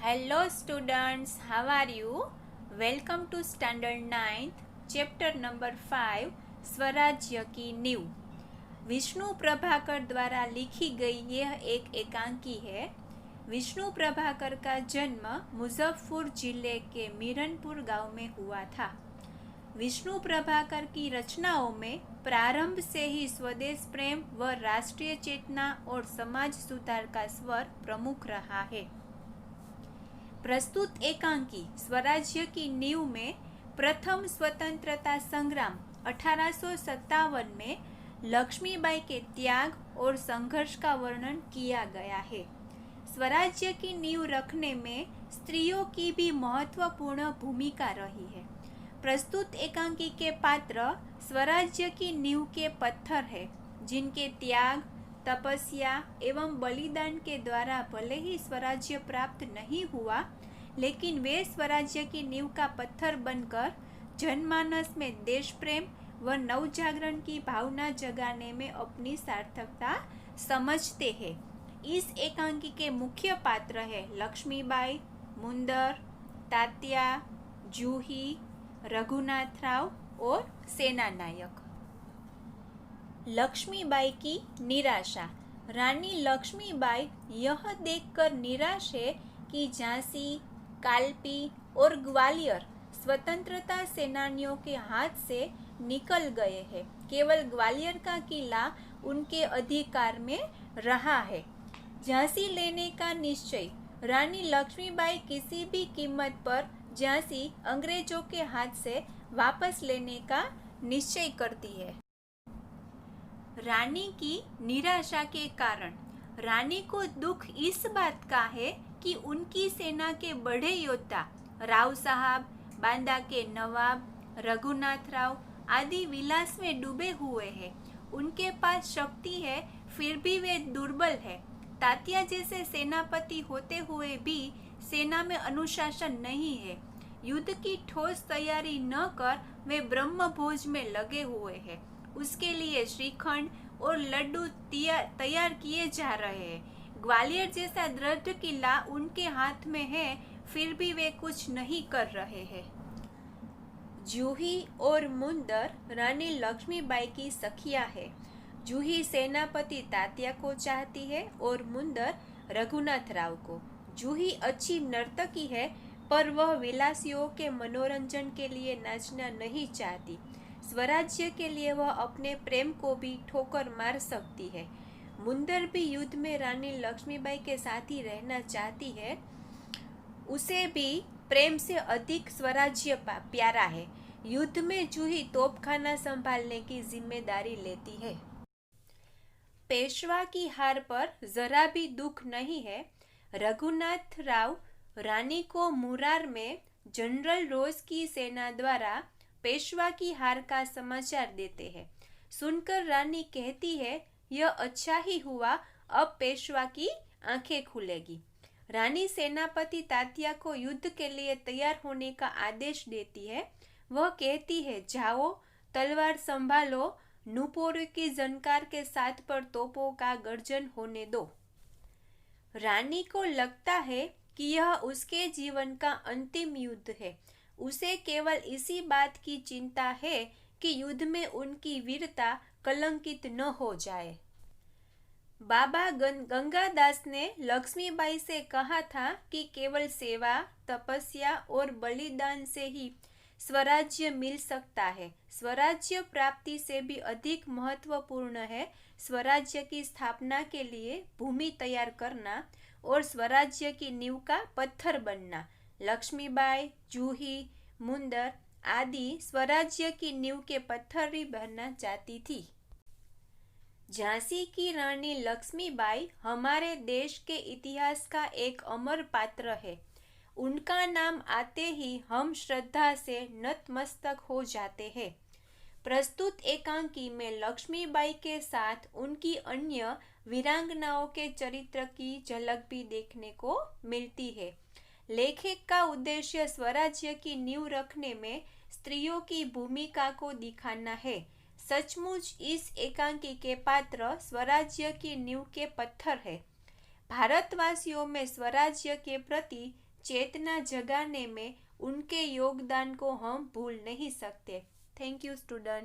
Hello students, how are you? Welcome to standard 9th, chapter number 5, स्वराज्य की नींव। विष्णु प्रभाकर द्वारा लिखी गई यह एक एकांकी है। विष्णु प्रभाकर का जन्म मुजफ्फरपुर जिले के मीरनपुर गांव में हुआ था। विष्णु प्रभाकर की रचनाओं में प्रारंभ से ही स्वदेश प्रेम व राष्ट्रीय चेतना और समाज सुधार का स्वर प्रमुख रहा है। प्रस्तुत एकांकी स्वराज्य की नींव में प्रथम स्वतंत्रता संग्राम 1857 में लक्ष्मीबाई के त्याग और संघर्ष का वर्णन किया गया है। स्वराज्य की नींव रखने में स्त्रियों की भी महत्वपूर्ण भूमिका रही है। प्रस्तुत एकांकी के पात्र स्वराज्य की नींव के पत्थर है, जिनके त्याग, तपस्या एवं बलिदान के द्वारा भले ही स्वराज्य प्राप्त नहीं हुआ, लेकिन वे स्वराज्य की नींव का पत्थर बनकर जनमानस में देश प्रेम व नवजागरण की भावना जगाने में अपनी सार्थकता समझते हैं। इस एकांकी के मुख्य पात्र है लक्ष्मीबाई, मुंदर, तात्या, जूही, रघुनाथराव और सेनानायक। लक्ष्मीबाई की निराशा। रानी लक्ष्मीबाई यह देखकर निराश है कि झांसी, कालपी और ग्वालियर स्वतंत्रता सेनानियों के हाथ से निकल गए हैं। केवल ग्वालियर का किला उनके अधिकार में रहा है। झांसी लेने का निश्चय। रानी लक्ष्मीबाई किसी भी कीमत पर झांसी अंग्रेजों के हाथ से वापस लेने का निश्चय करती है। रानी की निराशा के कारण। रानी को दुख इस बात का है कि उनकी सेना के बड़े योद्धा राव साहब, बांदा के नवाब, रघुनाथराव आदि विलास में डूबे हुए हैं। उनके पास शक्ति है, फिर भी वे दुर्बल है। तात्या जैसे सेनापति होते हुए भी सेना में अनुशासन नहीं है। युद्ध की ठोस तैयारी न कर वे ब्रह्मभोज में लगे हुए हैं। उसके लिए श्रीखंड और लड्डू तैयार किए जा रहे हैं। ग्वालियर जैसा दृढ़ किला उनके हाथ में है, फिर भी वे कुछ नहीं कर रहे हैं। जूही और मुंदर रानी लक्ष्मीबाई की सखियां है। जूही सेनापति तात्या को चाहती है और मुंदर रघुनाथराव को। जूही अच्छी नर्तकी है, पर वह विलासियों के मनोरंजन के लिए नाचना नहीं चाहती। स्वराज्य के लिए वह अपने प्रेम को भी ठोकर मार सकती है। मुंदर भी युद्ध में रानी लक्ष्मीबाई के साथ ही रहना चाहती है। उसे भी प्रेम से अधिक स्वराज्य प्यारा है। युद्ध में जूही तोपखाना संभालने की जिम्मेदारी लेती है। पेशवा की हार पर जरा भी दुख नहीं है। रघुनाथ राव रानी को मुरार में जनरल रोज की सेना द्वारा पेशवा की हार का समाचार देते हैं। सुनकर रानी कहती है, यह अच्छा ही हुआ, अब पेशवा की आंखें खुलेगी। रानी सेनापति तात्या को युद्ध के लिए तैयार होने का आदेश देती है। वह कहती है, जाओ, तलवार संभालो, नुपुर की जनकार के साथ पर तोपों का गर्जन होने दो। रानी को लगता है कि यह उसके जीवन का अंतिम युद्ध है। उसे केवल इसी बात की चिंता है कि युद्ध में उनकी वीरता कलंकित न हो जाए। बाबा गंगादास ने लक्ष्मीबाई से कहा था कि केवल सेवा, तपस्या और बलिदान से ही स्वराज्य मिल सकता है। स्वराज्य प्राप्ति से भी अधिक महत्वपूर्ण है स्वराज्य की स्थापना के लिए भूमि तैयार करना और स्वराज्य की नींव का पत्थर बनना। लक्ष्मीबाई, जूही, मुंदर आदि स्वराज्य की नींव के पत्थर ही बनना चाहती थी। झांसी की रानी लक्ष्मीबाई हमारे देश के इतिहास का एक अमर पात्र है। उनका नाम आते ही हम श्रद्धा से नतमस्तक हो जाते हैं। प्रस्तुत एकांकी में लक्ष्मीबाई के साथ उनकी अन्य वीरांगनाओं के चरित्र की झलक भी देखने को मिलती है। लेखक का उद्देश्य स्वराज्य की नींव रखने में स्त्रियों की भूमिका को दिखाना है। सचमुच इस एकांकी के पात्र स्वराज्य की नींव के पत्थर है। भारतवासियों में स्वराज्य के प्रति चेतना जगाने में उनके योगदान को हम भूल नहीं सकते। Thank you student.